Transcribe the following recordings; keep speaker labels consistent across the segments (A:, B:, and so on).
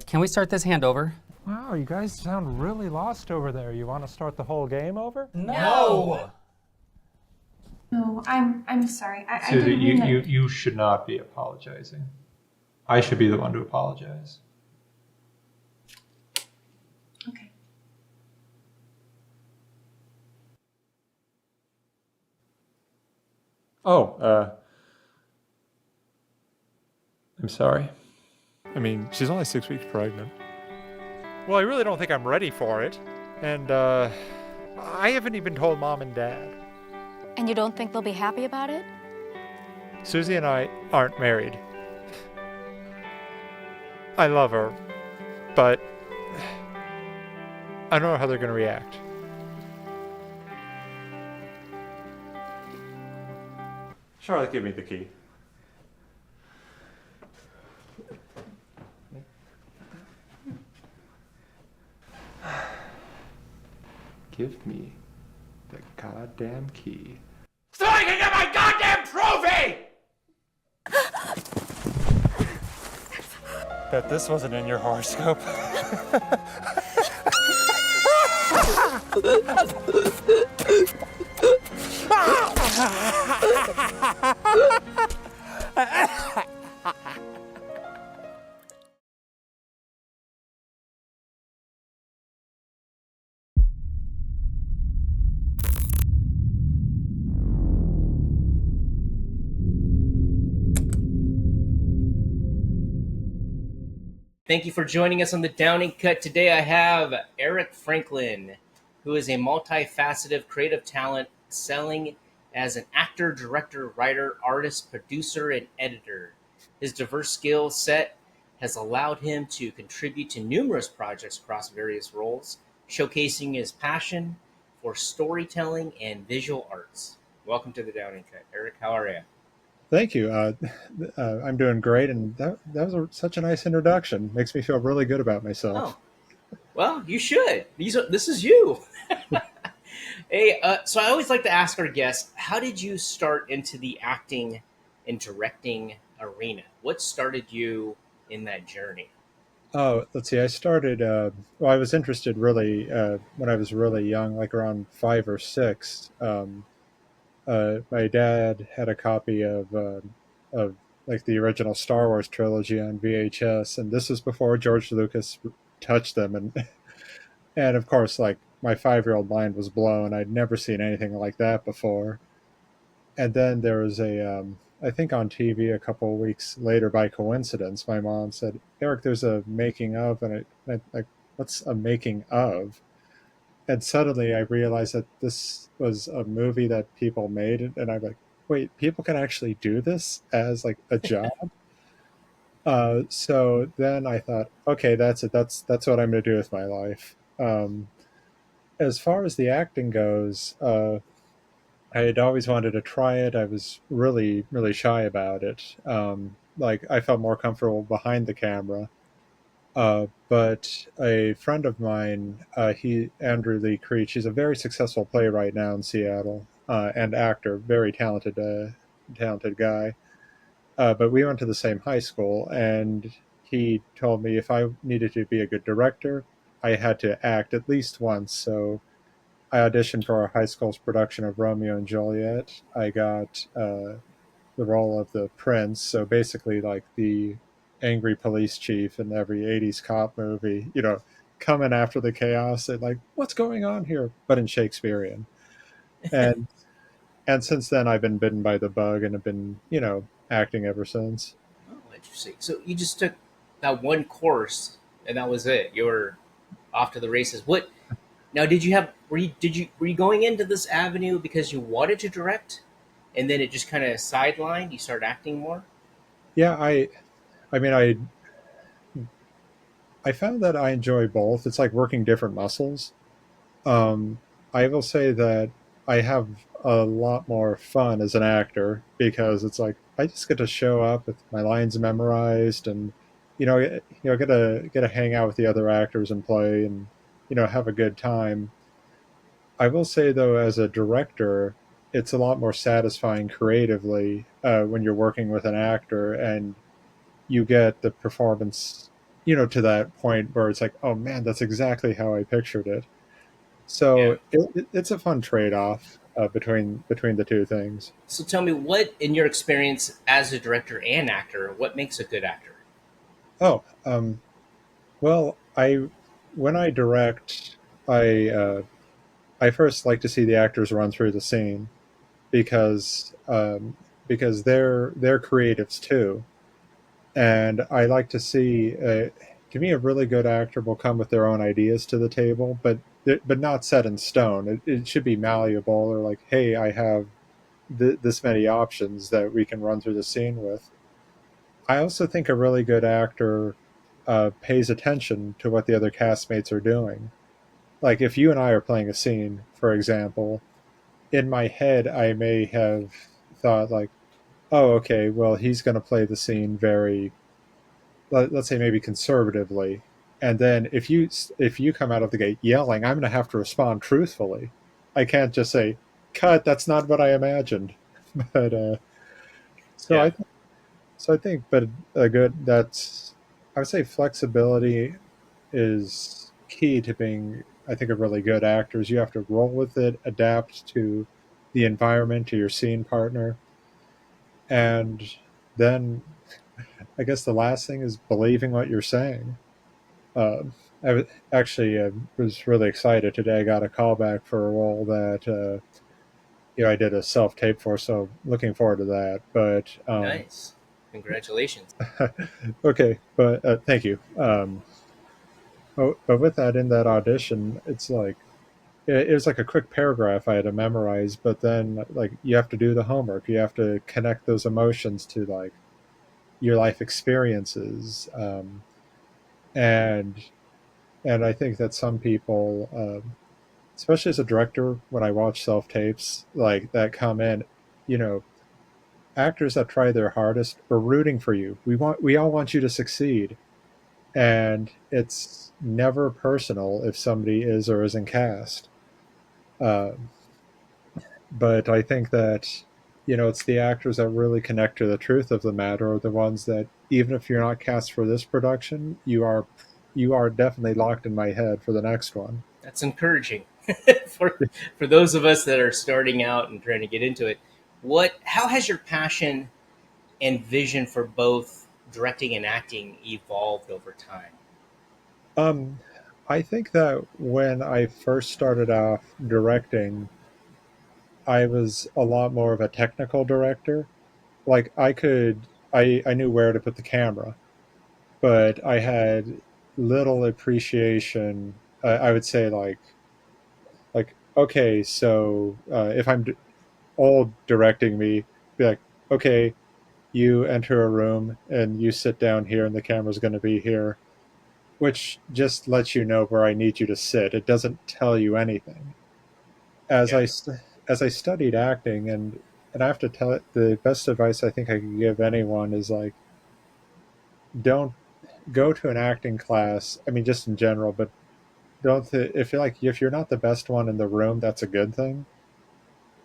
A: Can we start this handover?
B: Wow, you guys sound really lost over there. You want to start the whole game over?
C: No!
D: No, I'm sorry. I
E: Susie,
D: didn't mean that.
E: you should not be apologizing. I should be the one to apologize.
D: Okay.
E: Oh, I'm sorry.
B: I mean, she's only 6 weeks pregnant. Well, I really don't think I'm ready for it. And, I haven't even told Mom and Dad.
F: And you don't think they'll be happy about it?
B: Susie and I aren't married. I love her, but I don't know how they're going to react. Charlotte, give me the key.
E: Give me the goddamn key.
C: So I can get my goddamn trophy!
B: Bet this wasn't in your horoscope.
G: Thank you for joining us on the Downing Cut. Today I have Erik Franklin, who is a multifaceted creative talent, excelling as an actor, director, writer, artist, producer, and editor. His diverse skill set has allowed him to contribute to numerous projects across various roles, showcasing his passion for storytelling and visual arts. Welcome to the Downing Cut. Erik, how are you?
H: Thank you. I'm doing great, and that was such a nice introduction. Makes me feel really good about myself.
G: Oh, well, you should. This is you. Hey, so I always like to ask our guests, how did you start into the acting and directing arena? What started you in that journey?
H: Oh, let's see. I started. Well, I was interested really when I was really young, like around 5 or 6. My dad had a copy of like the original Star Wars trilogy on VHS, and this was before George Lucas touched them, and of course, like my 5-year-old mind was blown. I'd never seen anything like that before. And then there was I think on TV a couple of weeks later, by coincidence, my mom said, "Erik, there's a making of," and I like, "What's a making of?" And suddenly I realized that this was a movie that people made, and I'm like, wait, people can actually do this as like a job. So then I thought, okay, that's it. That's what I'm going to do with my life. As far as the acting goes, I had always wanted to try it. I was really, really shy about it. Like I felt more comfortable behind the camera. But a friend of mine, Andrew Lee Creech, he's a very successful playwright now in Seattle, and actor, very talented guy. But we went to the same high school, and he told me if I needed to be a good director, I had to act at least once. So I auditioned for our high school's production of Romeo and Juliet. I got the role of the prince, so basically like the angry police chief in every 80s cop movie, coming after the chaos and like, what's going on here? But in Shakespearean. And and since then I've been bitten by the bug and have been, acting ever since.
G: Oh, interesting. So you just took that one course, and that was it. You were off to the races. What now? Were you going into this avenue because you wanted to direct, and then it just kind of sidelined? You started acting more.
H: Yeah, I mean I found that I enjoy both. It's like working different muscles. I will say that I have a lot more fun as an actor because it's like I just get to show up with my lines memorized, and get to hang out with the other actors and play, and have a good time. I will say though, as a director, it's a lot more satisfying creatively when you're working with an actor and you get the performance, to that point where it's like, oh man, that's exactly how I pictured it.
G: Yeah.
H: So it's a fun trade-off between the two things.
G: So tell me, what in your experience as a director and actor, what makes a good actor?
H: Oh, well, I when I direct, I I first like to see the actors run through the scene because they're creatives too, and I like to see. To me, a really good actor will come with their own ideas to the table, but not set in stone. It should be malleable, or like, hey, I have this many options that we can run through the scene with. I also think a really good actor pays attention to what the other castmates are doing. Like if you and I are playing a scene, for example, in my head I may have thought like, oh, okay, well he's going to play the scene very, let's say maybe conservatively, and then if you come out of the gate yelling, I'm going to have to respond truthfully. I can't just say, cut, that's not what I imagined. But so
G: Yeah.
H: I so I think, but a good that's I would say flexibility is key to being, I think, a really good actor. Is you have to roll with it, adapt to the environment, to your scene partner, and then I guess the last thing is believing what you're saying. Actually was really excited today. I got a call back for a role that I did a self tape for, so looking forward to that. But
G: Nice. Congratulations.
H: okay, but thank you. But with that, in that audition, it's like it was like a quick paragraph I had to memorize, but then like you have to do the homework. You have to connect those emotions to like your life experiences, and I think that some people, especially as a director, when I watch self tapes like that come in, you know, actors that try their hardest, we're rooting for you. We all want you to succeed, and it's never personal if somebody is or isn't cast. Um, but I think that it's the actors that really connect to the truth of the matter are the ones that, even if you're not cast for this production, you are definitely locked in my head for the next one.
G: That's encouraging for those of us that are starting out and trying to get into it. How has your passion and vision for both directing and acting evolved over time?
H: Um, I think that when I first started off directing, I was a lot more of a technical director. Like I knew where to put the camera, but I had little appreciation. I would say like okay, so if I'm all directing me, be like, okay, you enter a room and you sit down here, and the camera's going to be here, which just lets you know where I need you to sit. It doesn't tell you anything. As
G: Yeah.
H: as I studied acting, and I have to tell it, the best advice I think I could give anyone is like, don't go to an acting class. I mean, just in general, but don't if you're not the best one in the room, that's a good thing,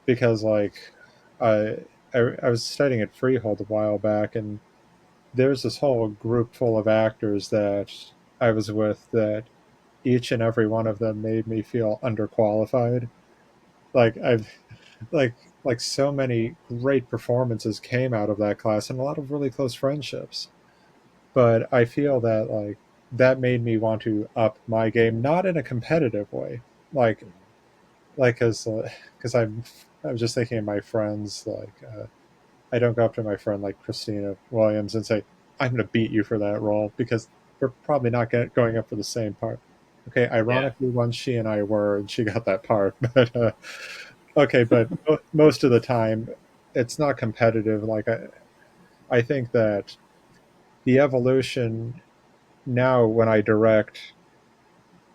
H: because like I I was studying at Freehold a while back, and there's this whole group full of actors that I was with that each and every one of them made me feel underqualified. Like I've like so many great performances came out of that class, and a lot of really close friendships. But I feel that that made me want to up my game, not in a competitive way, like because I was just thinking of my friends. I don't go up to my friend like Christina Williams and say, I'm going to beat you for that role, because we're probably not going up for the same part. Okay,
G: Yeah.
H: ironically, once she and I were, and she got that part. But okay, but most of the time, it's not competitive. I think that the evolution now, when I direct,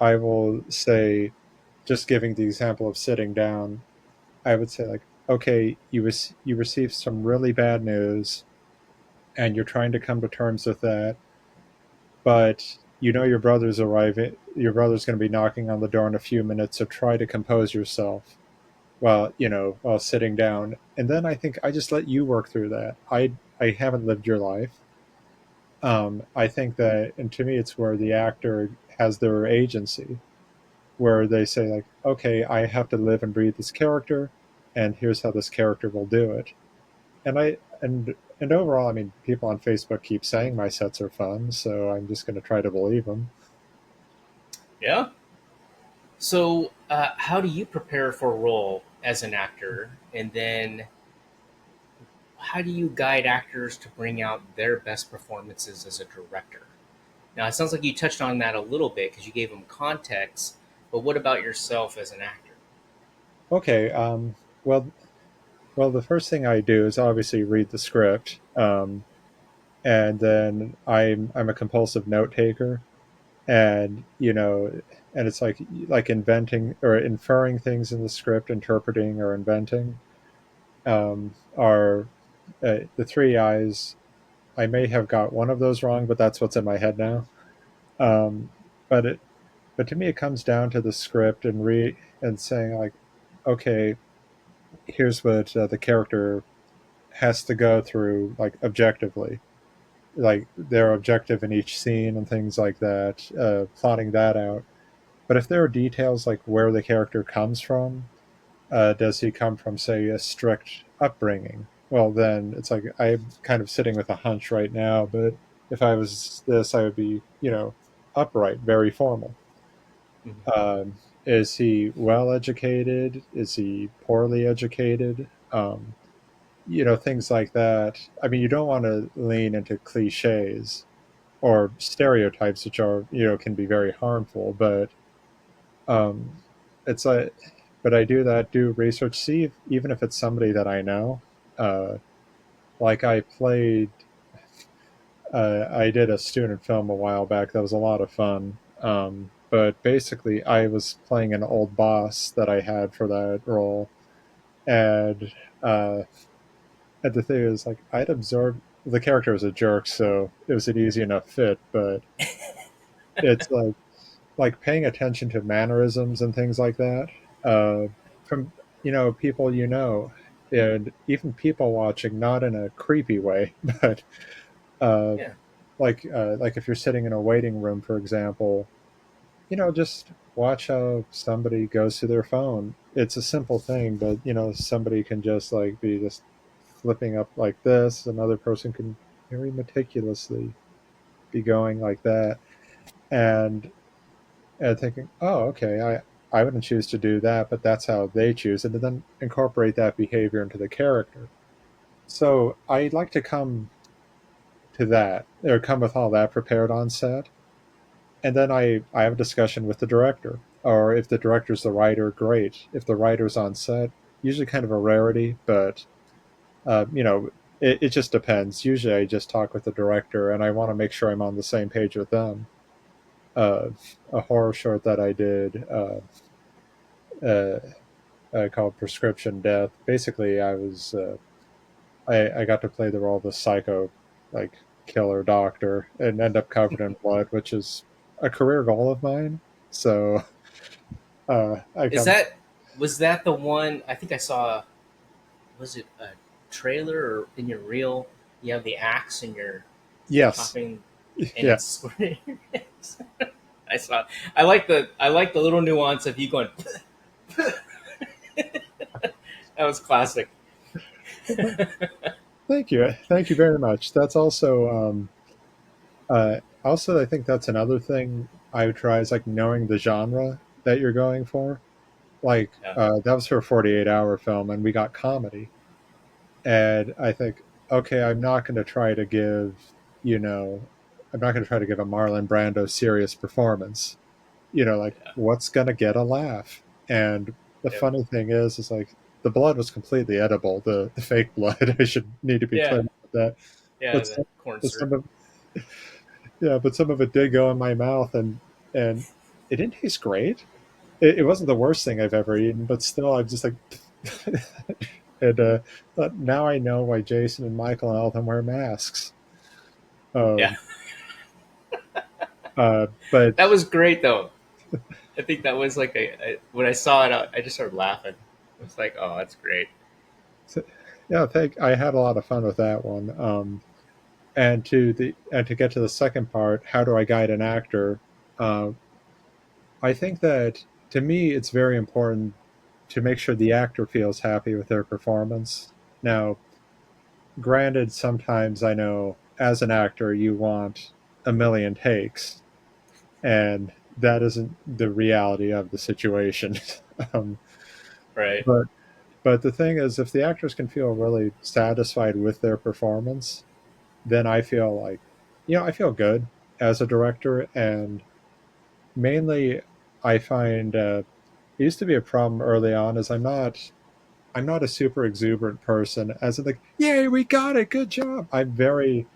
H: I will say, just giving the example of sitting down, I would say like, okay, you received some really bad news, and you're trying to come to terms with that, but your brother's going to be knocking on the door in a few minutes, so try to compose yourself while sitting down. And then I think I just let you work through that. I haven't lived your life, I think that, and to me, it's where the actor has their agency, where they say like, okay, I have to live and breathe this character, and here's how this character will do it. And overall, I mean, people on Facebook keep saying my sets are fun, so I'm just going to try to believe them.
G: Yeah. So, how do you prepare for a role as an actor, and then how do you guide actors to bring out their best performances as a director? Now, it sounds like you touched on that a little bit because you gave them context, but what about yourself as an actor?
H: Okay, well, well, the first thing I do is obviously read the script, and then I'm a compulsive note taker, and and it's like inventing or inferring things in the script, interpreting or inventing, are the three I's. I may have got one of those wrong, but that's what's in my head now. Um, but it, but to me, it comes down to the script and saying like, okay, here's what the character has to go through, like objectively, like their objective in each scene and things like that, plotting that out. But if there are details like where the character comes from, does he come from, say, a strict upbringing? Well, then it's like I'm kind of sitting with a hunch right now, but if I was this, I would be, upright, very formal.
G: Mhm.
H: Is he well educated? Is he poorly educated? Things like that. I mean, you don't want to lean into cliches or stereotypes, which are, can be very harmful, but um, it's like, but I do that, do research, see if, even if it's somebody that I know. Uh, like I did a student film a while back that was a lot of fun. But basically, I was playing an old boss that I had for that role, and uh, and the thing is, like, I'd absorbed the character was a jerk, so it was an easy enough fit. But it's like paying attention to mannerisms and things like that, from people, and even people watching, not in a creepy way, but uh,
G: Yeah.
H: like if you're sitting in a waiting room, for example, just watch how somebody goes to their phone. It's a simple thing, but somebody can just like be just flipping up like this. Another person can very meticulously be going like that, and thinking, oh, okay, I wouldn't choose to do that, but that's how they choose it, and then incorporate that behavior into the character. So I like to come to that, or come with all that prepared on set, and then I have a discussion with the director, or if the director's the writer, great. If the writer's on set, usually kind of a rarity, but uh, you know, it just depends. Usually, I just talk with the director, and I want to make sure I'm on the same page with them. Uh, a horror short that I did. Uh, called Prescription Death. Basically, I got to play the role of the psycho, like, killer doctor, and end up covered in blood, which is a career goal of mine. So I
G: Is
H: come.
G: that was that the one? I think I saw. Was it a trailer or in your reel? You have the axe and you're
H: Yes,
G: chopping, and
H: yeah,
G: it's squirting. I saw. I like the little nuance of you going. That was classic.
H: thank you very much. That's also I think that's another thing I would try, is like knowing the genre that you're going for. Like
G: Yeah.
H: that was for a 48-hour film, and we got comedy. And I think, okay, you know, I'm not going to try to give a Marlon Brando serious performance. Like,
G: Yeah.
H: what's going to get a laugh? And the
G: Yep.
H: funny thing is like the blood was completely edible. The fake blood. I should need to be clear
G: Yeah.
H: about that.
G: Yeah.
H: But
G: The corn
H: but
G: syrup.
H: some of yeah, but some of it did go in my mouth, and it didn't taste great. It wasn't the worst thing I've ever eaten, but still, I'm just like, and but now I know why Jason and Michael and all of them wear masks.
G: Yeah.
H: Um, but
G: That was great though. I think that was like when I saw it, I just started laughing. It was like, oh, that's great.
H: yeah, I had a lot of fun with that one. and to get to the second part, how do I guide an actor? Uh, I think that to me, it's very important to make sure the actor feels happy with their performance. Now, granted, sometimes I know as an actor you want a million takes, and that isn't the reality of the situation. um,
G: Right.
H: but but the thing is, if the actors can feel really satisfied with their performance, then I feel like, I feel good as a director. And mainly, I find it used to be a problem early on, is I'm not a super exuberant person, as in like, yay, we got it, good job. I'm very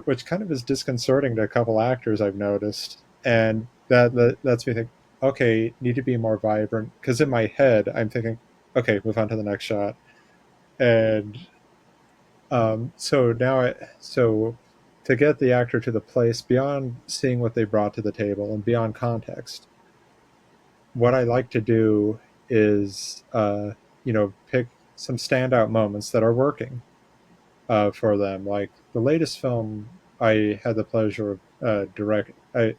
H: which kind of is disconcerting to a couple actors I've noticed, and that lets me think, okay, need to be more vibrant. Because in my head, I'm thinking, okay, move on to the next shot, and so to get the actor to the place beyond seeing what they brought to the table and beyond context, what I like to do is pick some standout moments that are working for them. Like the latest film I had the pleasure of I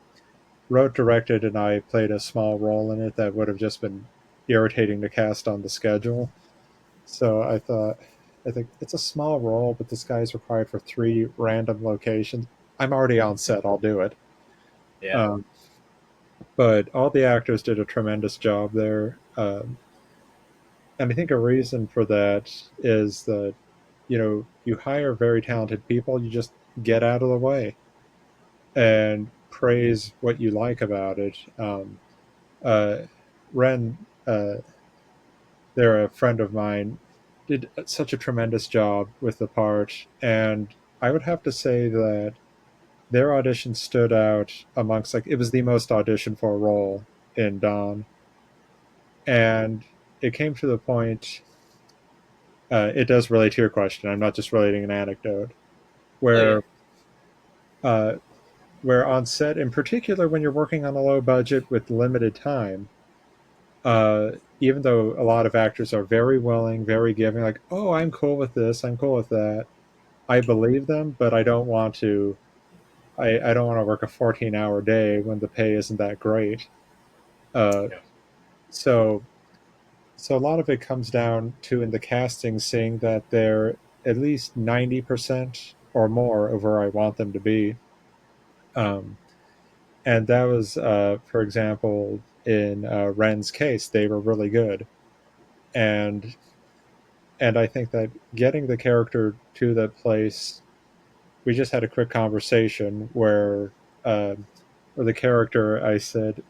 H: wrote, directed, and I played a small role in it that would have just been irritating to cast on the schedule. So I think it's a small role, but this guy's required for three random locations. I'm already on set. I'll do it.
G: Yeah.
H: Um, but all the actors did a tremendous job there. And I think a reason for that is that, you hire very talented people, you just get out of the way and praise what you like about it. Uh, Ren, they're a friend of mine, did such a tremendous job with the part. And I would have to say that their audition stood out amongst, like, it was the most auditioned for role in Dawn. And it came to the point, it does relate to your question. I'm not just relating an anecdote
G: Oh yeah.
H: where uh, where on set, in particular, when you're working on a low budget with limited time, uh, even though a lot of actors are very willing, very giving, like, oh, I'm cool with this, I'm cool with that, I believe them, but I don't want to. I don't want to work a 14-hour day when the pay isn't that great. Uh,
G: Yeah.
H: so so a lot of it comes down to, in the casting, seeing that they're at least 90% or more of where I want them to be. Um, and that was, for example, in Ren's case, they were really good, and I think that getting the character to that place, we just had a quick conversation uh, where the character, I said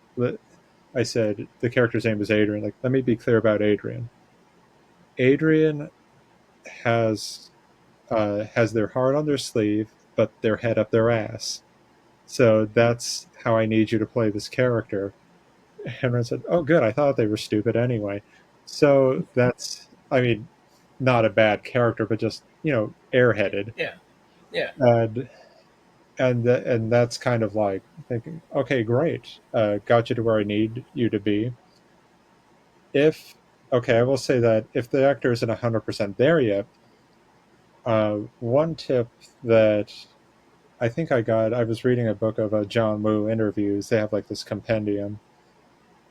H: the character's name is Adrian. Like, let me be clear about Adrian. Adrian has has their heart on their sleeve, but their head up their ass. So that's how I need you to play this character. And I said, "Oh, good. I thought they were stupid anyway." So that's, I mean, not a bad character, but just, airheaded.
G: Yeah. Yeah.
H: And and that's kind of like thinking, okay, great, got you to where I need you to be. If Okay, I will say that if the actor isn't 100% there yet, one tip that I was reading a book of John Woo interviews. They have like this compendium,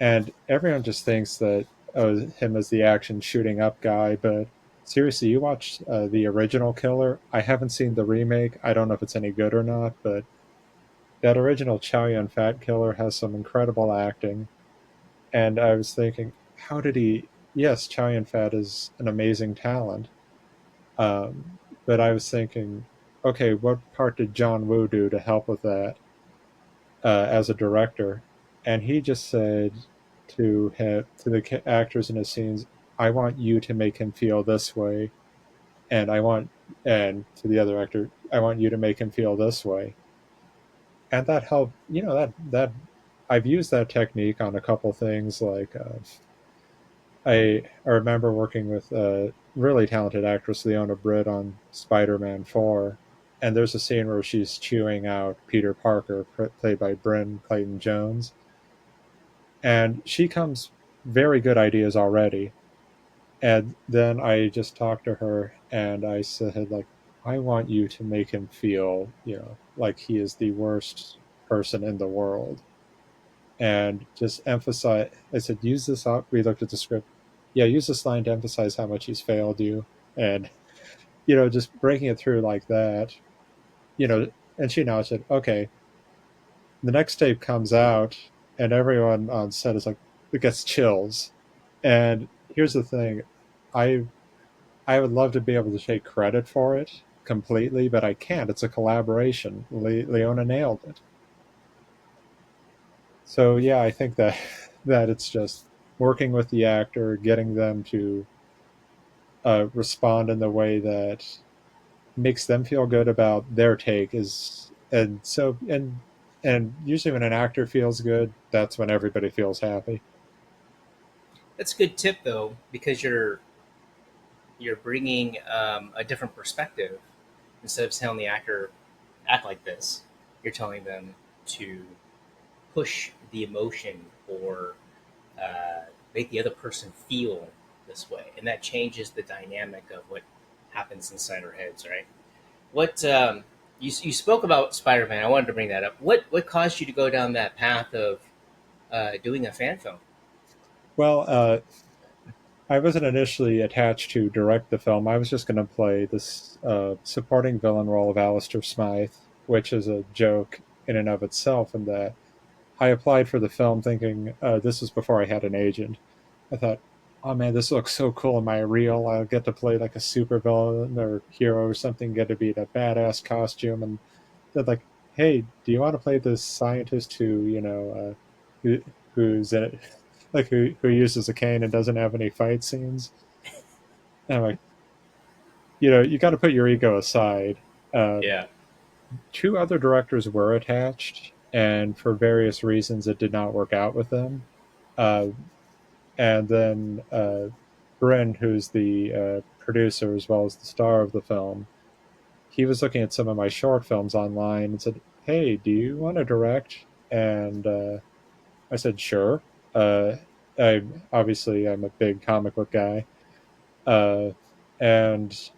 H: and everyone just thinks that, him as the action shooting up guy. But seriously, you watch the original Killer. I haven't seen the remake. I don't know if it's any good or not, but that original Chow Yun Fat Killer has some incredible acting. And I was thinking, how did he? Yes, Chow Yun Fat is an amazing talent. But I was thinking, okay, what part did John Woo do to help with that as a director? And he just said to the actors in his scenes, "I want you to make him feel this way, and and to the other actor, I want you to make him feel this way." And that helped. That I've used that technique on a couple things. Like, I remember working with a really talented actress, Leona Britt, on Spider-Man 4, and there's a scene where she's chewing out Peter Parker, played by Bryn Clayton Jones, and she comes very good ideas already. And then I just talked to her and I said, like, I want you to make him feel, like he is the worst person in the world. And just emphasize, I said, use this up. We looked at the script. Yeah, use this line to emphasize how much he's failed you. And, just breaking it through like that, and she now said, okay, the next tape comes out, and everyone on set is like, it gets chills. And here's the thing, I I would love to be able to take credit for it completely, but I can't. It's a collaboration. Leona nailed it. So yeah, I think that that it's just working with the actor, getting them to respond in the way that makes them feel good about their take is, and usually when an actor feels good, that's when everybody feels happy.
G: That's a good tip though, because you're bringing a different perspective. Instead of telling the actor act like this, you're telling them to push the emotion or make the other person feel this way, and that changes the dynamic of what happens inside our heads, right? What you spoke about Spider-Man. I wanted to bring that up. What caused you to go down that path of doing a fan film?
H: Well, I wasn't initially attached to direct the film. I was just going to play this supporting villain role of Alistair Smythe, which is a joke in and of itself. In that I applied for the film thinking this was before I had an agent. I thought, oh man, this looks so cool in my reel. I'll get to play like a super villain or hero or something, get to be in a badass costume. And they're like, hey, do you want to play this scientist who, who's in it, like who uses a cane and doesn't have any fight scenes? And I'm like, you got to put your ego aside. Uh,
G: Yeah.
H: Two other directors were attached, and for various reasons, it did not work out with them. Uh, and then Bryn, who's the producer as well as the star of the film, he was looking at some of my short films online and said, "Hey, do you want to direct?" And I said, "Sure." Uh, I'm a big comic book guy, uh, and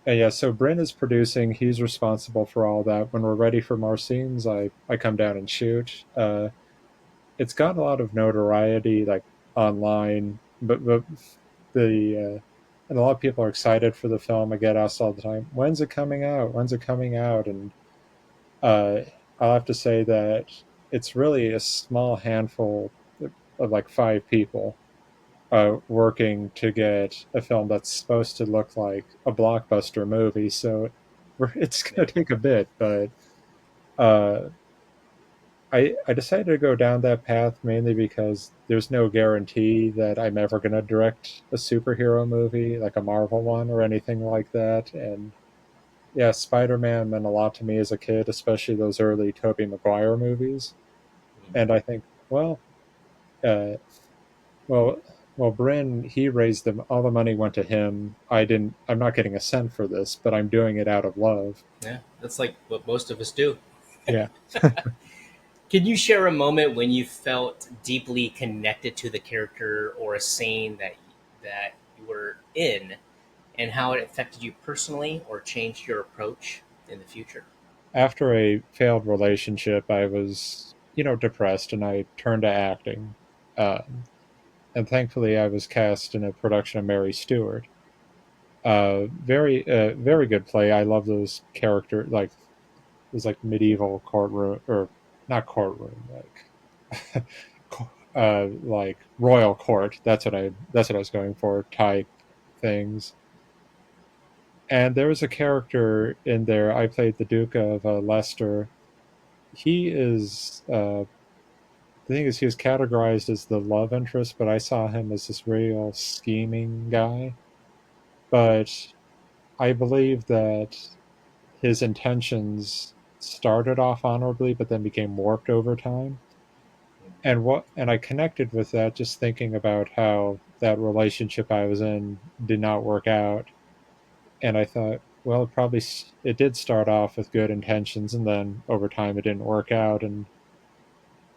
H: yeah. So Bryn is producing; he's responsible for all that. When we're ready for more scenes, I come down and shoot. It's got a lot of notoriety, like online, but and a lot of people are excited for the film. I get asked all the time, "When's it coming out? When's it coming out?" And uh, I'll have to say that it's really a small handful of like five people working to get a film that's supposed to look like a blockbuster movie. So it's
G: Yeah.
H: going to take a bit, but uh, I decided to go down that path mainly because there's no guarantee that I'm ever going to direct a superhero movie, like a Marvel one or anything like that. And yeah, Spider-Man meant a lot to me as a kid, especially those early Tobey Maguire movies. And I think, uh, well, Bryn, he raised them. All the money went to him. I didn't. I'm not getting a cent for this, but I'm doing it out of love.
G: Yeah, that's like what most of us do.
H: Yeah.
G: Can you share a moment when you felt deeply connected to the character or a scene that you were in, and how it affected you personally or changed your approach in the future?
H: After a failed relationship, I was, depressed, and I turned to acting. Um, and thankfully, I was cast in a production of Mary Stuart. Very good play. I love those character, like those like medieval courtroom, or not courtroom, like royal court. That's what I was going for. Type things. And there was a character in there. I played the Duke of Leicester. He is the thing is, he was categorized as the love interest, but I saw him as this real scheming guy. But I believe that his intentions started off honorably, but then became warped over time. And I connected with that, just thinking about how that relationship I was in did not work out. And I thought, well, it did start off with good intentions, and then over time it didn't work out. And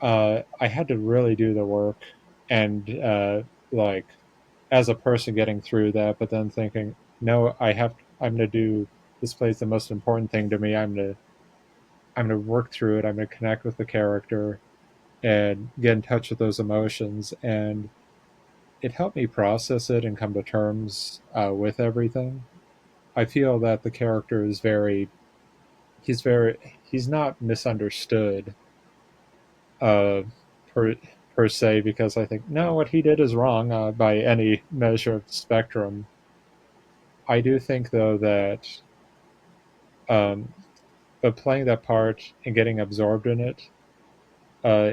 H: I had to really do the work, and like as a person getting through that, but then thinking, no, I'm going to do this plays the most important thing to me. I'm gonna work through it. I'm gonna connect with the character and get in touch with those emotions, and it helped me process it and come to terms with everything. I feel that the character is he's not misunderstood uh, per per se, because I think no, what he did is wrong by any measure of the spectrum. I do think though that um, but playing that part and getting absorbed in it, uh,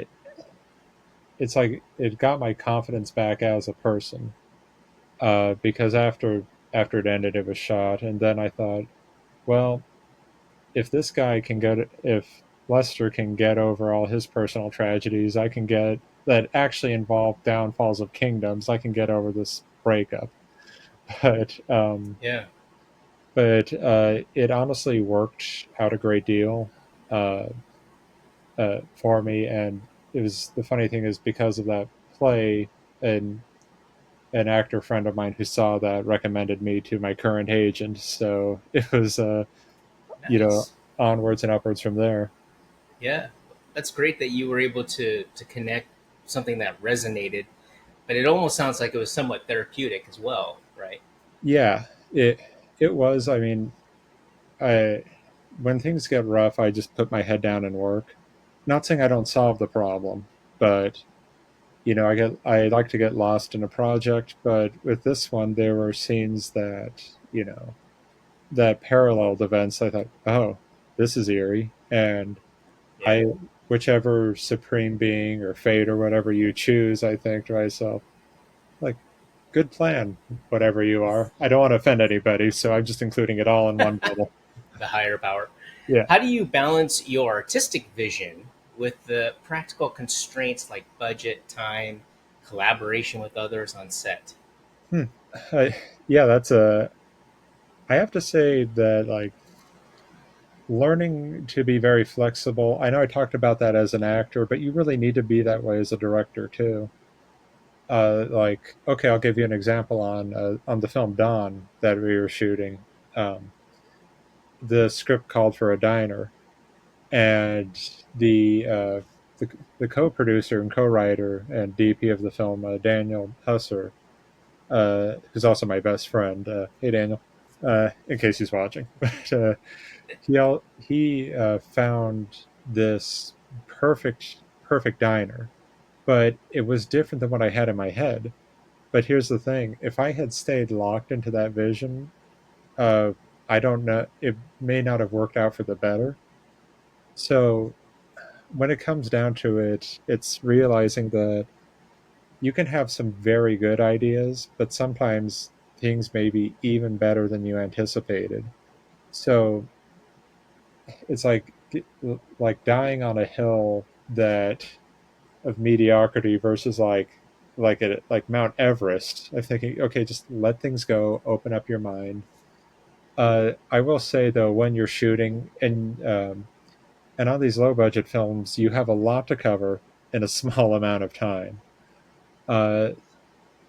H: it's like it got my confidence back as a person. Because after it ended, it was shot, and then I thought, well, if this guy can if Lester can get over all his personal tragedies, I can get that actually involve downfalls of kingdoms. I can get over this breakup, but
G: Yeah.
H: it honestly worked out a great deal uh, for me, and it was the funny thing is because of that play, and an actor friend of mine who saw that recommended me to my current agent. So it was, you know,
G: Nice.
H: onwards and upwards from there.
G: Yeah, that's great that you were able to connect something that resonated, but it almost sounds like it was somewhat therapeutic as well, right?
H: Yeah, it it was. I mean, I when things get rough, I just put my head down and work. Not saying I don't solve the problem, but I like to get lost in a project. But with this one, there were scenes that that paralleled events. I thought, oh, this is eerie, and
G: Yeah.
H: I whichever supreme being or fate or whatever you choose, I think to myself, like, good plan, whatever you are. I don't want to offend anybody, so I'm just including it all in one bubble.
G: The higher power.
H: Yeah.
G: How do you balance your artistic vision with the practical constraints like budget, time, collaboration with others on set?
H: Hmm. Yeah, that's a. I have to say that, like, learning to be very flexible. I know I talked about that as an actor, but you really need to be that way as a director too. Like, okay, I'll give you an example on the film Dawn that we were shooting. Um, the script called for a diner, and the the co-producer and co-writer and DP of the film, Daniel Husser, who's also my best friend. Hey, Daniel, in case he's watching, but he found this perfect diner, but it was different than what I had in my head. But here's the thing: if I had stayed locked into that vision, uh, I don't know, it may not have worked out for the better. So when it comes down to it, it's realizing that you can have some very good ideas, but sometimes things may be even better than you anticipated. So it's like dying on a hill that of mediocrity versus like Mount Everest. I'm thinking, okay, just let things go, open up your mind. I will say though, when you're shooting and on these low budget films, you have a lot to cover in a small amount of time. Uh,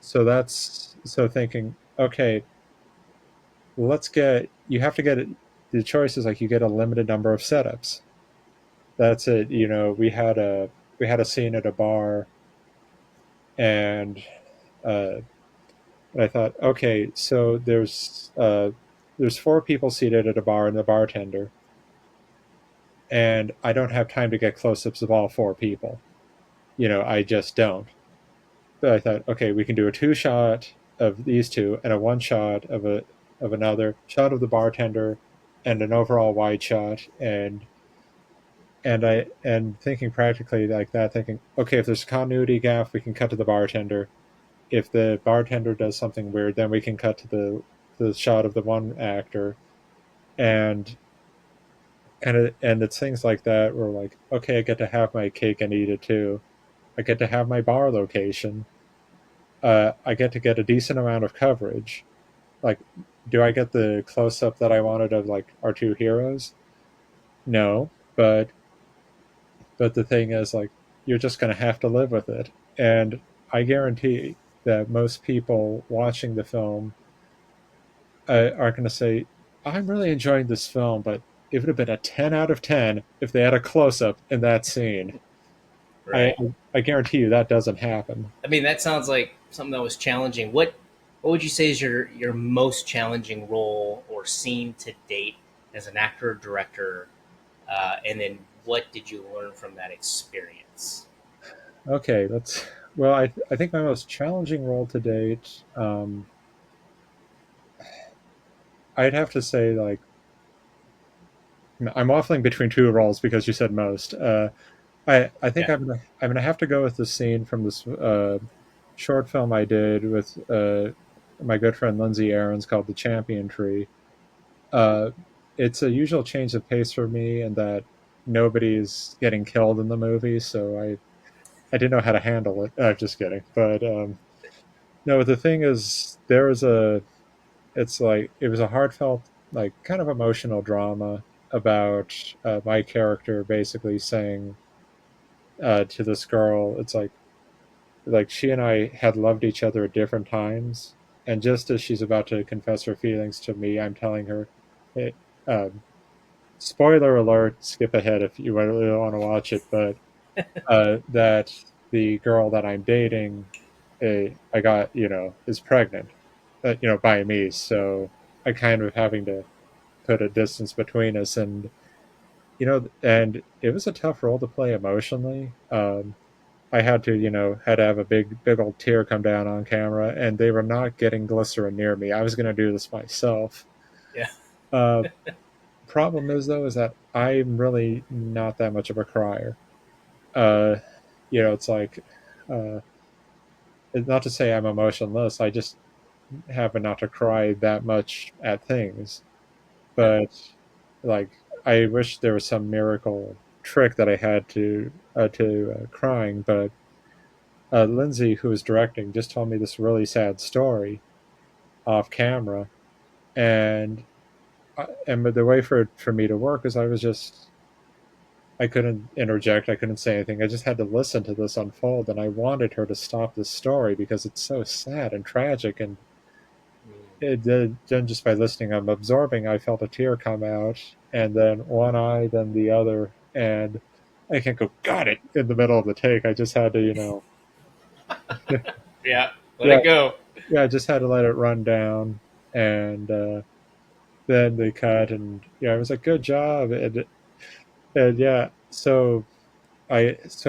H: so thinking, okay, you have to get it. The choice is like you get a limited number of setups. That's it. We had a scene at a bar, and uh, I thought, okay, so there's four people seated at a bar and the bartender, and I don't have time to get close-ups of all four people. I just don't. But I thought, okay, we can do a two shot of these two and a one shot of another shot of the bartender, and an overall wide shot, and thinking practically like that, thinking, okay, if there's a continuity gap, we can cut to the bartender. If the bartender does something weird, then we can cut to the shot of the one actor, and and it's things like that where, like, okay, I get to have my cake and eat it too. I get to have my bar location. I get a decent amount of coverage. Like, do I get the close up that I wanted of like our two heroes? No, but the thing is, like, you're just going to have to live with it. And I guarantee that most people watching the film aren't going to say, I'm really enjoying this film, but it would have been a 10 out of 10 if they had a close up in that scene. I,
G: Right.
H: I guarantee you that doesn't happen.
G: I mean, that sounds like something that was challenging. What would you say is your most challenging role or scene to date as an actor or director? And then what did you learn from that experience?
H: Okay, well, I think my most challenging role to date, I'd have to say, like, I'm waffling between two roles because you said most. I think
G: Yeah.
H: I'm gonna have to go with the scene from this short film I did with my good friend Lindsay Aarons called "The Champion Tree." Uh, it's a usual change of pace for me, in that nobody's getting killed in the movie, so I didn't know how to handle it. I'm just kidding, but no. The thing is, it's like it was a heartfelt, like kind of emotional drama about my character basically saying to this girl, it's like she and I had loved each other at different times, and just as she's about to confess her feelings to me, I'm telling her, hey, um, spoiler alert, skip ahead if you really want to watch it, but that the girl that I'm dating, I got, is pregnant, by me. So I kind of having to put a distance between us, and it was a tough role to play emotionally. I had to have a big old tear come down on camera, and they were not getting glycerin near me. I was going to do this myself.
G: Yeah.
H: Uh, Problem is though, is that I'm really not that much of a crier. Uh, it's like, uh, not to say I'm emotionless. I just happen not to cry that much at things.
G: Yeah.
H: But like, I wish there was some miracle trick that I had to crying. But Lindsay, who was directing, just told me this really sad story off camera, and the way for me to work is I couldn't interject. I couldn't say anything. I just had to listen to this unfold, and I wanted her to stop this story because it's so sad and tragic. And then just by listening, I'm absorbing. I felt a tear come out, and then one eye, then the other, and I can't go. Got it in the middle of the take. I just had to,
G: Yeah. Let
H: yeah,
G: it go.
H: yeah. I just had to let it run down, and then they cut, and yeah, I was like, "Good job," and yeah. So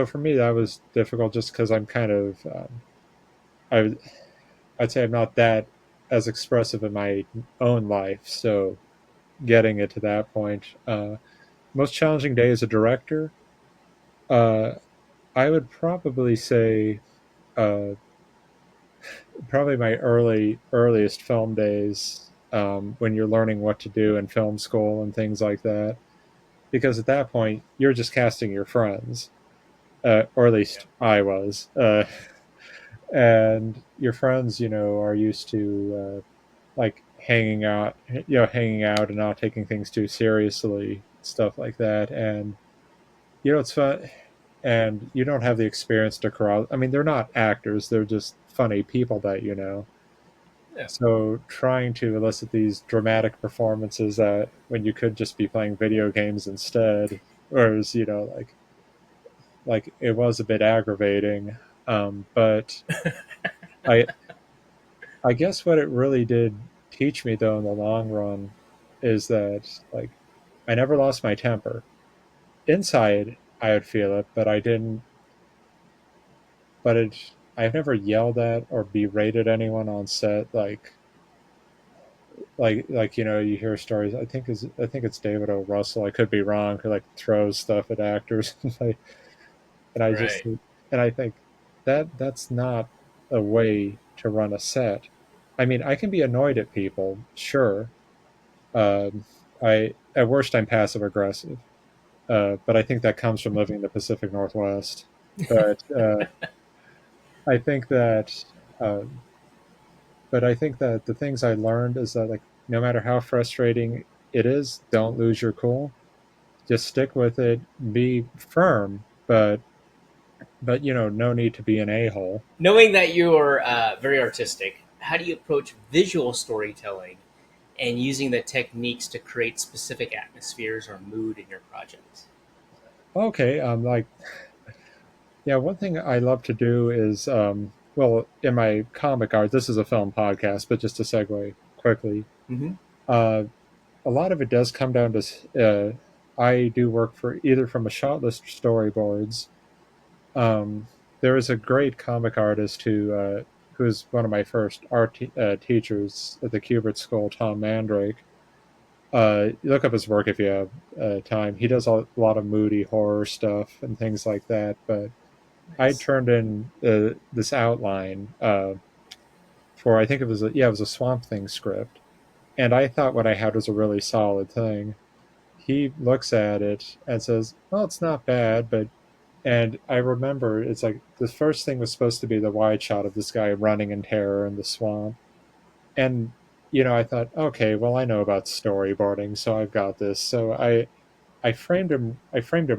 H: for me that was difficult just because I'm kind of I I'd say I'm not that as expressive in my own life. So getting it to that point, most challenging day as a director, uh, I would probably say uh, probably my earliest film days, when you're learning what to do in film school and things like that. Because at that point you're just casting your friends, or at
G: Yeah.
H: least I was. And your friends, are used to like hanging out and not taking things too seriously, stuff like that. And it's fun, and you don't have the experience to corral. I mean, they're not actors; they're just funny people that you know.
G: Yeah.
H: So trying to elicit these dramatic performances that when you could just be playing video games instead, whereas like it was a bit aggravating. But I I guess what it really did teach me, though, in the long run, is that, like, I never lost my temper. Inside, I would feel it, but I didn't. I've never yelled at or berated anyone on set. Like you hear stories. I think it's David O. Russell. I could be wrong. Who like throws stuff at actors, and I just
G: Right.
H: and I think that's not a way to run a set. I mean, I can be annoyed at people, sure. Um, I At worst I'm passive aggressive, but I think that comes from living in the Pacific Northwest. But I think that, um, I think that the things I learned is that, like, no matter how frustrating it is, don't lose your cool. Just stick with it. Be firm, but no need to be an a hole.
G: Knowing that you're very artistic, how do you approach visual storytelling and using the techniques to create specific atmospheres or mood in your projects.
H: Okay, like yeah, one thing I love to do is well, in my comic art, this is a film podcast, but just to segue quickly,
G: Mm-hmm.
H: uh, a lot of it does come down to I do work for either from a shot list storyboards. Um, there is a great comic artist who's one of my first teachers at the Kubert School, Tom Mandrake. Look up his work if you have time. He does a lot of moody horror stuff and things like that. But I
G: Nice.
H: turned in this outline for I think it was a Swamp Thing script, and I thought what I had was a really solid thing. He looks at it and says, "Well, it's not bad, but." And I remember it's like the first thing was supposed to be the wide shot of this guy running in terror in the swamp. And I thought, okay, well, I know about storyboarding, so I've got this. So I framed him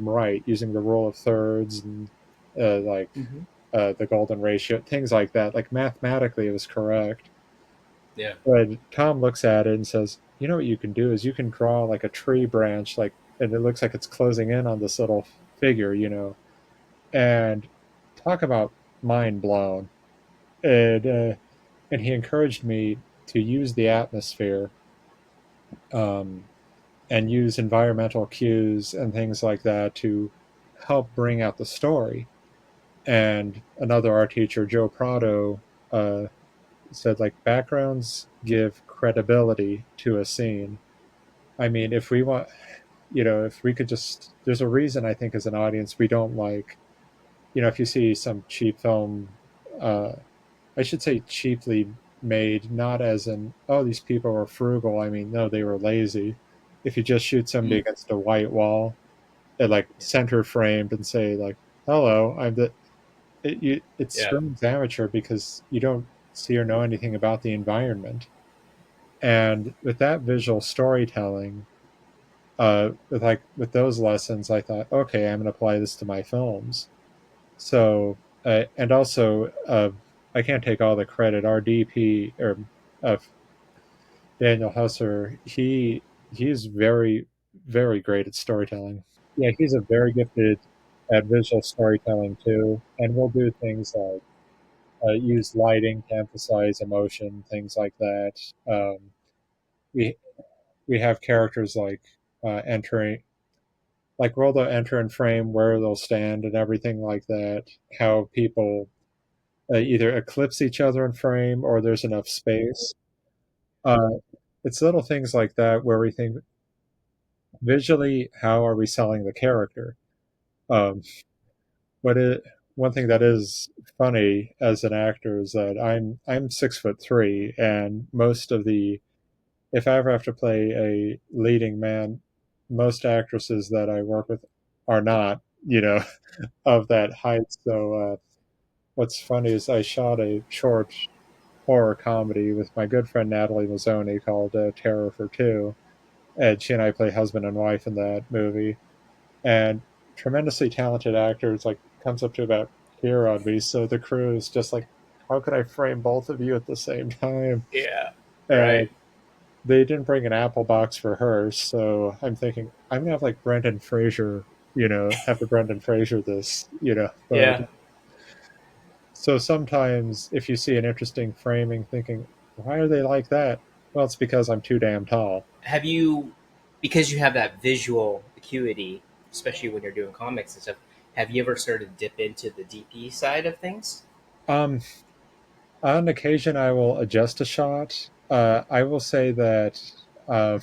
H: right using the rule of thirds and like
G: Mm-hmm.
H: the golden ratio, things like that. Like mathematically, it was correct.
G: Yeah.
H: But Tom looks at it and says, "You know what you can do is you can draw like a tree branch, like, and it looks like it's closing in on this little figure, and talk about mind blown." And and he encouraged me to use the atmosphere, um, and use environmental cues and things like that to help bring out the story. And another art teacher, Joe Prado, said like backgrounds give credibility to a scene. I mean, if we want, if we could just, there's a reason I think as an audience we don't like, if you see some cheap film, uh, I should say cheaply made, not as in, oh, these people were frugal. I mean, no, they were lazy. If you just shoot somebody
G: Mm.
H: against a white wall and like center framed and say like, hello, I'm the, it
G: Yeah.
H: screams amateur because you don't see or know anything about the environment. And with that visual storytelling, with those lessons, I thought, okay, I'm going to apply this to my films. So, and also, I can't take all the credit. Our DP or uh, Daniel Husser, he's very very great at storytelling. Yeah, he's a very gifted at visual storytelling too, and we'll do things like use lighting to emphasize emotion, things like that. We we have characters like entering, like where they'll enter and frame, where they'll stand, and everything like that. How people either eclipse each other in frame or there's enough space. Uh, it's little things like that where we think visually, how are we selling the character? Um, what it One thing that is funny as an actor is that I'm 6'3", and most of the if I ever have to play a leading man, most actresses that I work with are not, of that height. So what's funny is I shot a short horror comedy with my good friend Natalie Mazzoni called Terror for Two, and she and I play husband and wife in that movie. And tremendously talented actors like comes up to about here on me. So the crew is just like, how could I frame both of you at the same time?
G: Yeah.
H: And
G: Right.
H: they didn't bring an Apple box for her, so I'm thinking I'm gonna have like Brendan Fraser, have the Brendan Fraser this, but
G: Yeah.
H: so sometimes if you see an interesting framing thinking, why are they like that? Well, it's because I'm too damn tall.
G: Have you, because you have that visual acuity, especially when you're doing comics and stuff, have you ever started to dip into the DP side of things?
H: Um, on occasion, I will adjust a shot. I will say that uh,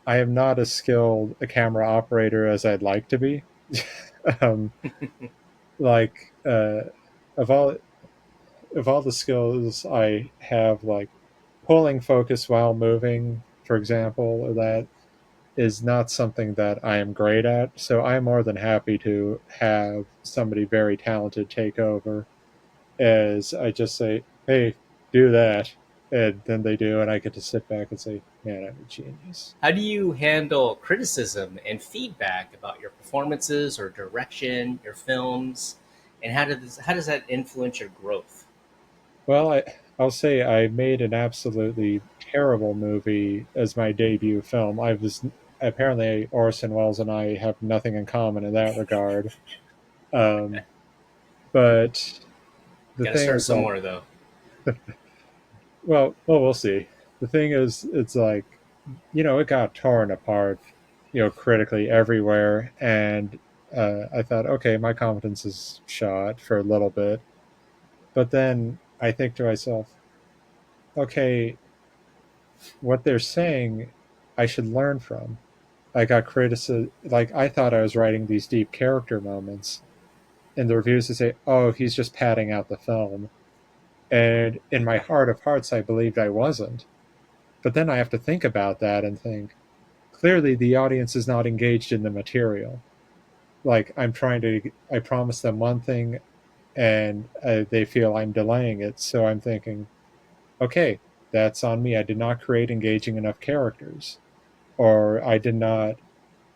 H: I am not as skilled a camera operator as I'd like to be. um, like of all the skills I have, like pulling focus while moving, for example, or that is not something that I am great at. So I'm more than happy to have somebody very talented take over, as I just say, hey, do that. And then they do, and I get to sit back and say, man, I'm a genius.
G: How do you handle criticism and feedback about your performances or direction, your films, and how does that influence your growth?
H: Well, I'll say I made an absolutely terrible movie as my debut film. I was apparently Orson Welles and I have nothing in common in that regard. Um, but the
G: Got to
H: thing
G: start
H: is that,
G: somewhere, though.
H: well, we'll see. The thing is, it's like, it got torn apart, critically everywhere, and I thought, okay, my confidence is shot for a little bit, but then I think to myself, okay, what they're saying, I should learn from. I got criticism, like I thought I was writing these deep character moments, and the reviews would say, "Oh, he's just padding out the film," and in my heart of hearts, I believed I wasn't. But then I have to think about that and think, clearly the audience is not engaged in the material. Like I promise them one thing, and they feel I'm delaying it. So I'm thinking, okay, that's on me. I did not create engaging enough characters, or I did not.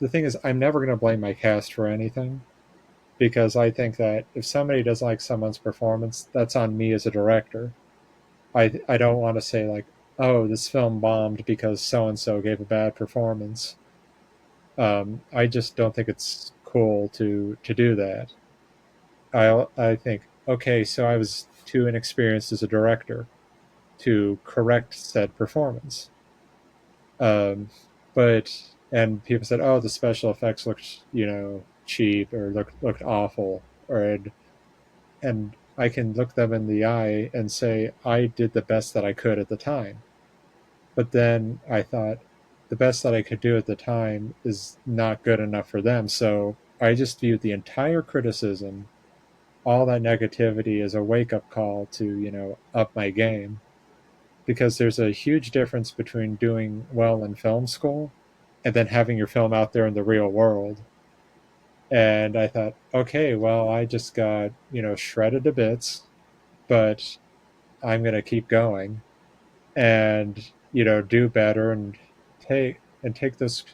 H: The thing is, I'm never going to blame my cast for anything because I think that if somebody doesn't like someone's performance, that's on me as a director. I don't want to say like, oh, this film bombed because so and so gave a bad performance. I just don't think it's cool to do that. I think, okay, so I was too inexperienced as a director to correct said performance. Um, but and people said, oh, the special effects looked cheap or looked awful, and I can look them in the eye and say I did the best that I could at the time. But then I thought the best that I could do at the time is not good enough for them. So I just viewed the entire criticism, all that negativity, as a wake up call to, up my game. Because there's a huge difference between doing well in film school and then having your film out there in the real world. And I thought, okay, well, I just got, shredded to bits, but I'm going to keep going and do better and take those.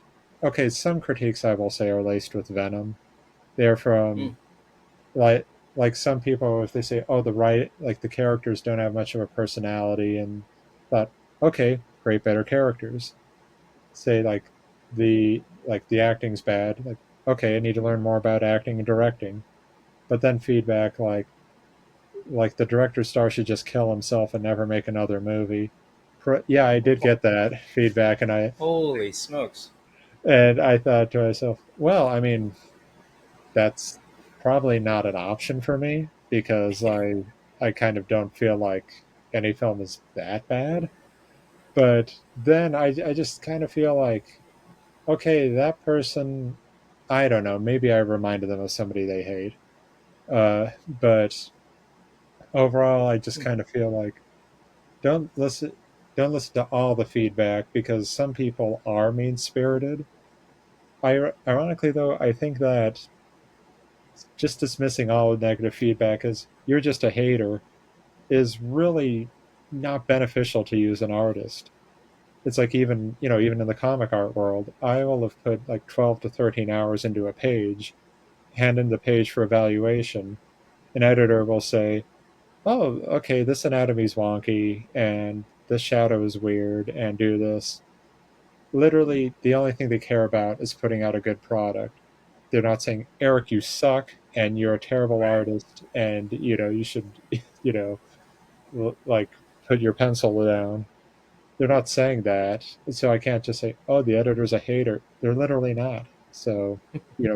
H: Okay, some critiques I will say are laced with venom. They're
G: Hmm.
H: from like some people, if they say, oh, the characters don't have much of a personality, and thought, okay, create better characters. Say the acting's bad, like, okay, I need to learn more about acting and directing. But then feedback like the director star should just kill himself and never make another movie. Yeah, I did get that feedback,
G: Holy smokes.
H: and I thought to myself, well, I mean, that's probably not an option for me because
G: Yeah.
H: I kind of don't feel like any film is that bad. But then I just kind of feel like, okay, that person, I don't know, maybe I reminded them of somebody they hate. But overall, I just kind of feel like don't listen don't listen to all the feedback because some people are mean spirited. Ironically, though, I think that just dismissing all negative feedback as you're just a hater is really not beneficial to you as an artist. It's like even in the comic art world, I will have put like 12 to 13 hours into a page, hand in the page for evaluation. An editor will say, oh, okay, this anatomy's wonky and this shadow is weird and do this. Literally, the only thing they care about is putting out a good product. They're not saying, Eric, you suck and you're a terrible artist and, you should, you know, like put your pencil down. They're not saying that. So I can't just say, oh, the editor's a hater. They're literally not. So,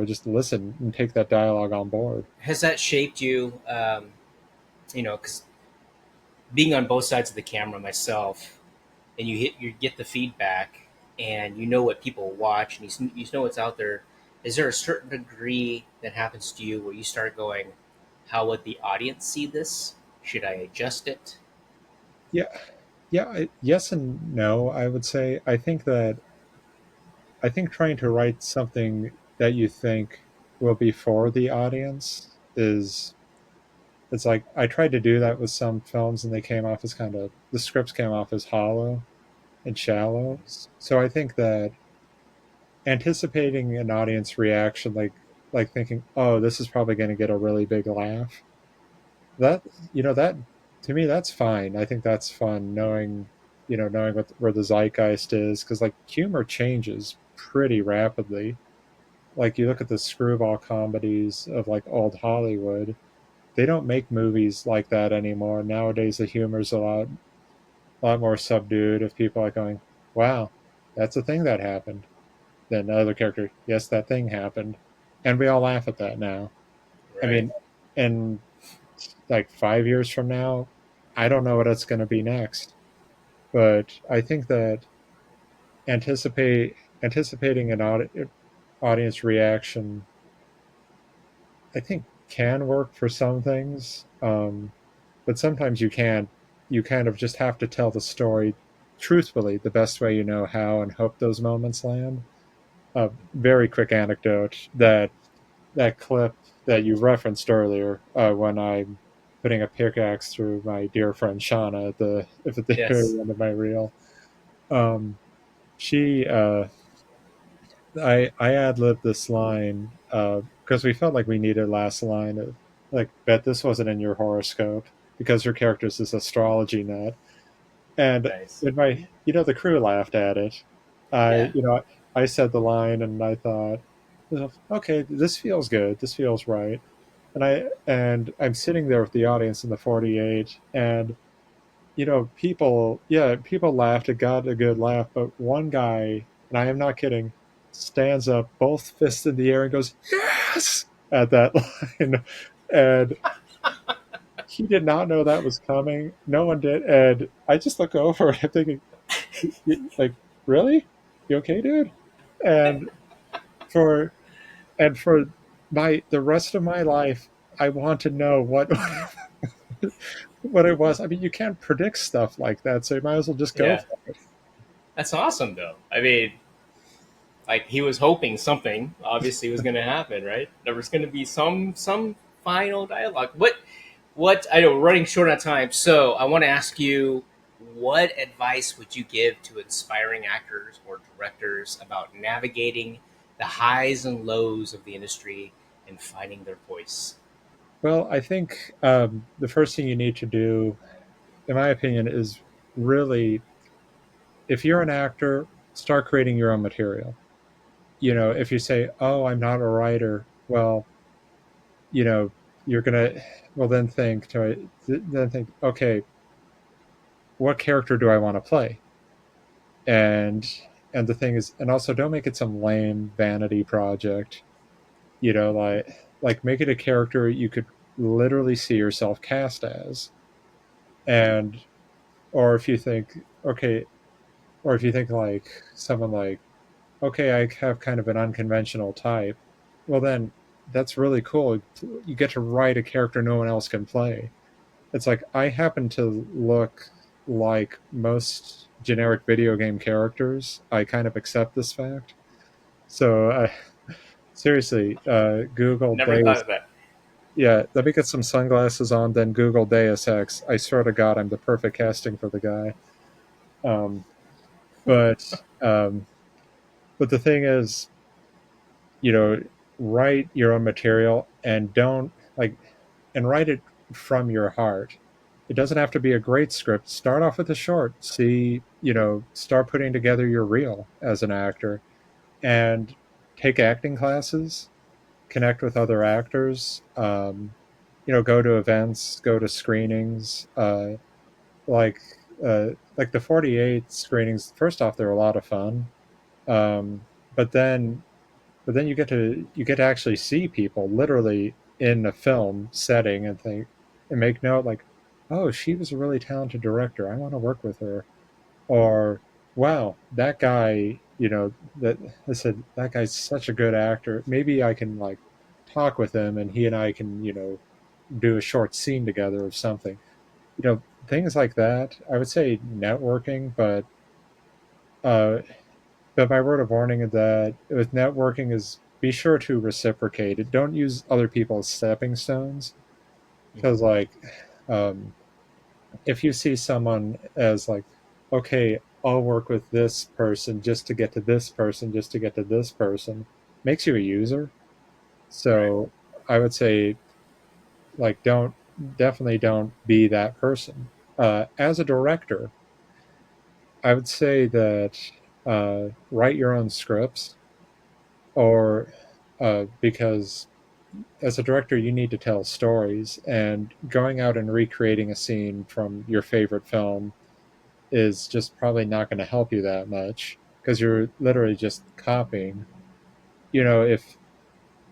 H: just listen and take that dialogue on board.
G: Has that shaped you? Because being on both sides of the camera myself, and you get the feedback, and you know what people watch, and you know what's out there. Is there a certain degree that happens to you where you start going, "How would the audience see this? Should I adjust it?"
H: Yeah. Yeah. Yes and no, I would say. I think trying to write something that you think will be for the audience is it's like I tried to do that with some films and they came off as the scripts came off as hollow and shallow. So I think that anticipating an audience reaction, like thinking, oh, this is probably going to get a really big laugh, that that to me that's fine. I think that's fun knowing, knowing where the zeitgeist is, because like humor changes pretty rapidly. Like you look at the screwball comedies of like old Hollywood, they don't make movies like that anymore. Nowadays the humor's a lot more subdued. If people are going, wow, that's a thing that happened, then the other character, yes, that thing happened, and we all laugh at that now. I
G: Right.
H: mean, in like 5 years from now, I don't know what it's going to be next, but I think that anticipating an audience reaction, I think can work for some things, but sometimes you can't. You kind of just have to tell the story truthfully, the best way you know how, and hope those moments land. A very quick anecdote, that clip that you referenced earlier, when I'm putting a pickaxe through my dear friend Shauna at the
G: Yes.
H: very end of my reel. Um, she I ad libbed this line because we felt like we needed last line of like, bet this wasn't in your horoscope, because her character's this astrology nut. And
G: Nice.
H: when the crew laughed at it,
G: Yeah.
H: I said the line and I thought, okay, this feels good. This feels right. And I'm sitting there with the audience in the 48, and people laughed. It got a good laugh, but one guy, and I am not kidding, stands up, both fists in the air, and goes, "Yes!" at that line. And he did not know that was coming. No one did. And I just look over and I'm thinking, like, really? You okay, dude? And for for the rest of my life, I want to know what it was. I mean, you can't predict stuff like that, so you might as well just go
G: Yeah.
H: for it.
G: That's awesome, though. I mean, like he was hoping something obviously was going to happen, right? There was going to be some final dialogue. What I know we're running short on time, so I want to ask you, what advice would you give to aspiring actors or directors about navigating the highs and lows of the industry and finding their voice?
H: Well, I think the first thing you need to do, in my opinion, is really, if you're an actor, start creating your own material. If you say, "Oh, I'm not a writer," well, you know, you're gonna, well, then think, okay, what character do I want to play? And the thing is, and also don't make it some lame vanity project. Like make it a character you could literally see yourself cast as. And or if you think, okay, or if you think like someone like, okay, I have kind of an unconventional type, well then that's really cool. You get to write a character no one else can play. It's like, I happen to look like most generic video game characters. I kind of accept this fact. So seriously, Google
G: Never thought
H: Deus.
G: of that.
H: Yeah, let me get some sunglasses on, then Google Deus Ex. I swear to God, I'm the perfect casting for the guy. Um, but um, but the thing is, you know, write your own material, and don't like, and write it from your heart. It doesn't have to be a great script. Start off with a short. See, start putting together your reel as an actor, and take acting classes, connect with other actors, go to events, go to screenings, like like the 48 screenings. First off, they're a lot of fun. Um, but then you get to actually see people literally in a film setting, and think and make note, like, oh, she was a really talented director, I want to work with her. Or, wow, that guy, that I said, that guy's such a good actor, maybe I can like talk with him, and he and I can do a short scene together of something. Things like that. I would say networking, uh but my word of warning is that with networking is, be sure to reciprocate it. Don't use other people as stepping stones, because like, um, if you see someone as like, okay, I'll work with this person just to get to this person, just to get to this person, makes you a user.
G: Right.
H: So I would say, like, definitely don't be that person. As a director, I would say that write your own scripts, or because as a director, you need to tell stories, and going out and recreating a scene from your favorite film is just probably not going to help you that much because you're literally just copying. If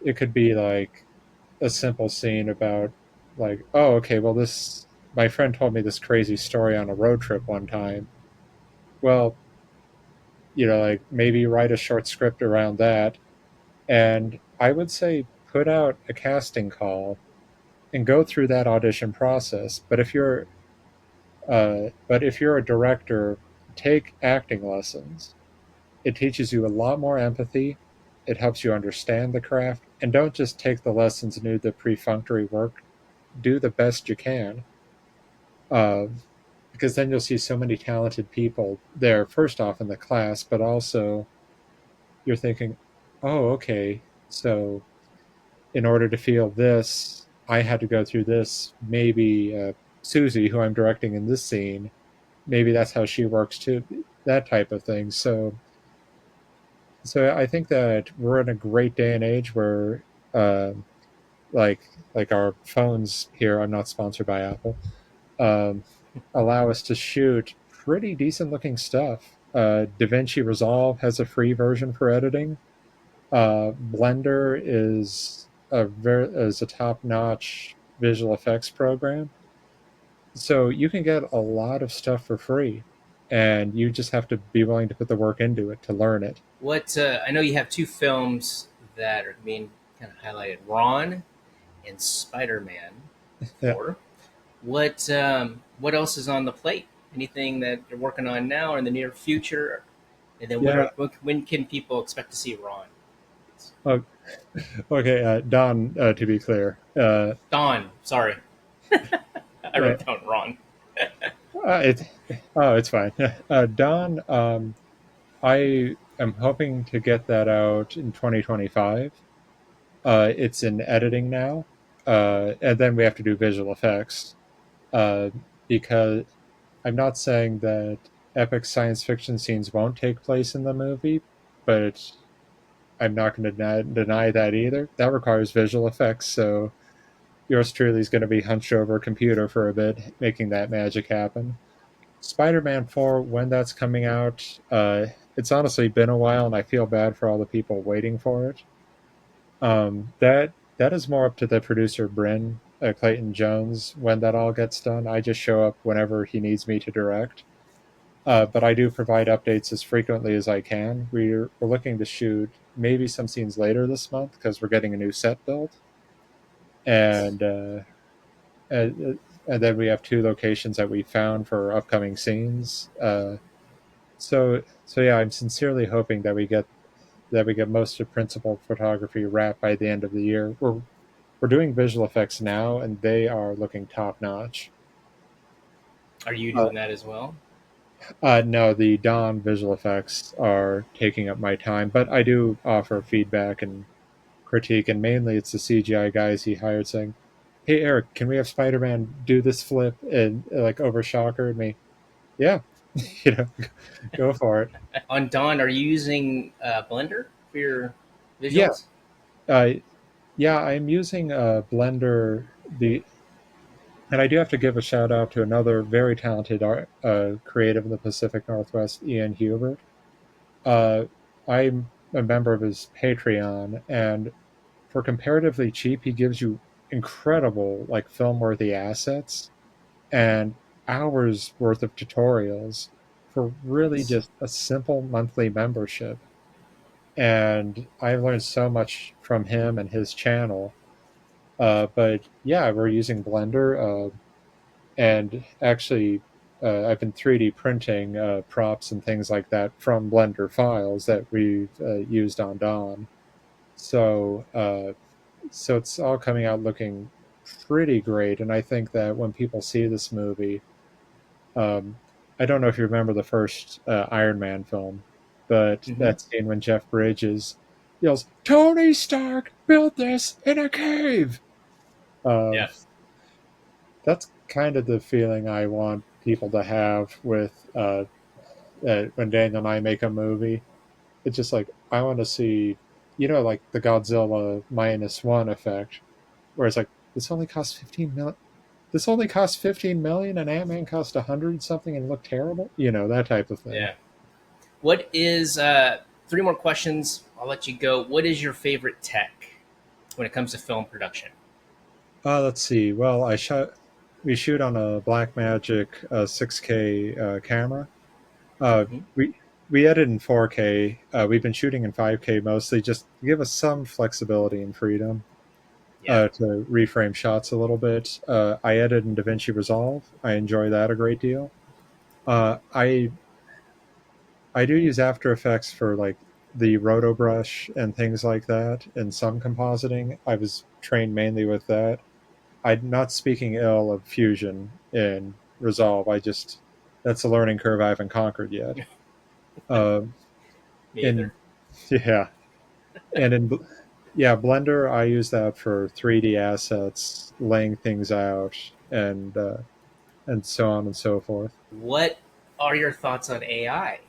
H: it could be like a simple scene about, like, oh, okay, well, this my friend told me this crazy story on a road trip one time. Well, like maybe write a short script around that, and I would say put out a casting call and go through that audition process. But if you're a director, take acting lessons. It teaches you a lot more empathy. It helps you understand the craft, and don't just take the lessons and do the perfunctory work. Do the best you can, uh, because then you'll see so many talented people there. First off in the class, but also you're thinking, oh, okay, so in order to feel this, I had to go through this. Maybe Susie, who I'm directing in this scene, maybe that's how she works too. That type of thing. So I think that we're in a great day and age where, uh, like our phones here. I'm not sponsored by Apple. Um, Allow us to shoot pretty decent looking stuff. DaVinci Resolve has a free version for editing. Blender is a top notch visual effects program. So you can get a lot of stuff for free, and you just have to be willing to put the work into it to learn it.
G: What I know you have two films that are being kind of highlighted: Ron and Spider-Man
H: Yeah.
G: 4. What else is on the plate? Anything that you're working on now or in the near future? And then
H: Yeah.
G: when can people expect to see Ron?
H: Oh, okay. Don, to be clear.
G: Don, sorry, I
H: Uh,
G: wrote down Ron.
H: it, oh, it's fine. Don, I am hoping to get that out in 2025. It's in editing now, and then we have to do visual effects. Uh, because I'm not saying that epic science fiction scenes won't take place in the movie, but I'm not going to deny that either. That requires visual effects, so yours truly is going to be hunched over a computer for a bit, making that magic happen. Spider-Man 4, when that's coming out, it's honestly been a while, and I feel bad for all the people waiting for it. That is more up to the producer, Bryn Clayton Jones, when that all gets done. I just show up whenever he needs me to direct. But I do provide updates as frequently as I can. We're looking to shoot maybe some scenes later this month because we're getting a new set built, and and, and then we have two locations that we found for upcoming scenes. So yeah, I'm sincerely hoping that we get most of principal photography wrapped by the end of the year. We're doing visual effects now, and they are looking top notch.
G: Are you
H: Uh,
G: doing that as well?
H: no, the Dawn visual effects are taking up my time, but I do offer feedback and critique, and mainly it's the CGI guys he hired saying, "Hey Eric, can we have Spider-Man do this flip and like overshocker me?" Yeah, you know, go for it.
G: On Don, are you using Blender for your
H: Yeah,
G: visuals?
H: uh, yeah, I'm using Blender. And I do have to give a shout out to another very talented creative in the Pacific Northwest, Ian Hubert. Uh, I'm a member of his Patreon, and for comparatively cheap, he gives you incredible, like, film-worthy assets and hours worth of tutorials for really just a simple monthly membership. And I've learned so much from him and his channel. But yeah, we're using Blender. And actually, I've been 3D printing props and things like that from Blender files that we've used on Dawn. So it's all coming out looking pretty great. And I think that when people see this movie, um, I don't know if you remember the first Iron Man film, but
G: Hmm.
H: that scene when Jeff Bridges yells, "Tony Stark built this in a cave." Uh,
G: Yeah.
H: that's kind of the feeling I want people to have with when Daniel and I make a movie. It's just like I want to see, like the Godzilla -1 effect, where it's like this only cost 15 million. This only cost 15 million, and Ant-Man cost 100 something and looked terrible. That type of thing.
G: Yeah. What is three more questions? I'll let you go. What is your favorite tech when it comes to film production?
H: Let's see. Well, we shoot on a Blackmagic 6K camera.
G: Hmm.
H: We edit in 4K. We've been shooting in 5K mostly, just to give us some flexibility and freedom
G: Yeah.
H: to reframe shots a little bit. I edit in DaVinci Resolve. I enjoy that a great deal. I do use After Effects for like the roto brush and things like that, and some compositing. I was trained mainly with that. I'm not speaking ill of Fusion in Resolve. That's a learning curve I haven't conquered yet. Um,
G: Me
H: in
G: either.
H: Yeah, and yeah, Blender, I use that for 3D assets, laying things out, and so on and so forth.
G: What are your thoughts on AI?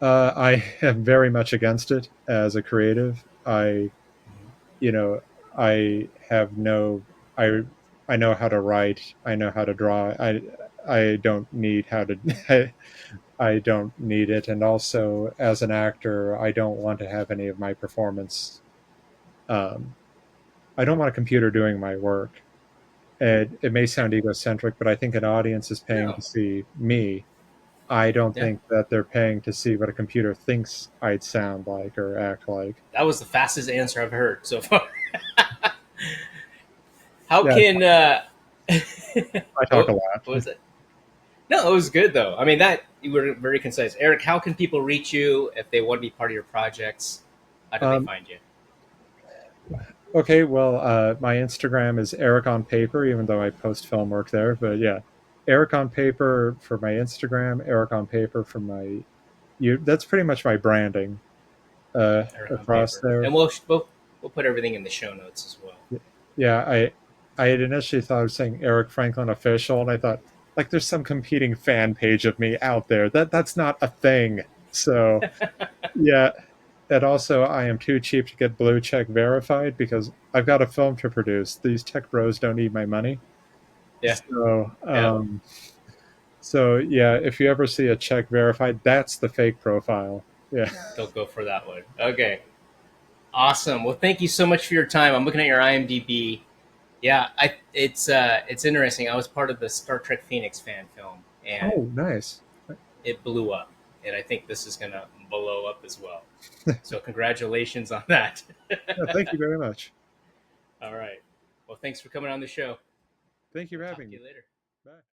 H: I am very much against it as a creative. You know, I have no, I, I know how to write. I know how to draw. I don't need how to, I don't need it. And also, as an actor, I don't want to have any of my performance. Um, I don't want a computer doing my work. It may sound egocentric, but I think an audience is paying
G: No.
H: to see me. I don't
G: Yeah.
H: think that they're paying to see what a computer thinks I'd sound like or act like.
G: That was the fastest answer I've heard so far. How
H: Yeah,
G: can
H: I talk a
G: what,
H: lot.
G: what was it? No, it was good though. I mean, that you were very concise. Eric, how can people reach you if they want to be part of your projects? How do they
H: Um,
G: find you?
H: okay, well, my Instagram is Eric on Paper, even though I post film work there. But yeah, Eric on Paper for my Instagram, Eric on Paper for my you. That's pretty much my branding
G: Eric on
H: across
G: paper,
H: there.
G: and we'll put everything in the show notes as well.
H: Yeah, I had initially thought I was saying Erik Franklin official, and I thought like there's some competing fan page of me out there. That's not a thing. So yeah, and also I am too cheap to get blue check verified because I've got a film to produce. These tech bros don't need my money.
G: Yeah,
H: So
G: yeah,
H: yeah, if you ever see a check verified, that's the fake profile. Yeah.
G: they'll go for that one. Okay, awesome. Well, thank you so much for your time. I'm looking at your IMDb. Yeah, it's interesting. I was part of the Star Trek Phoenix fan film, and
H: Oh, nice.
G: it blew up. And I think this is gonna blow up as well. So congratulations on that.
H: Yeah, thank you very much.
G: All right. Well, thanks for coming on the show.
H: Thank you
G: We'll
H: for
G: talk
H: having
G: to
H: me.
G: you later.
H: Bye.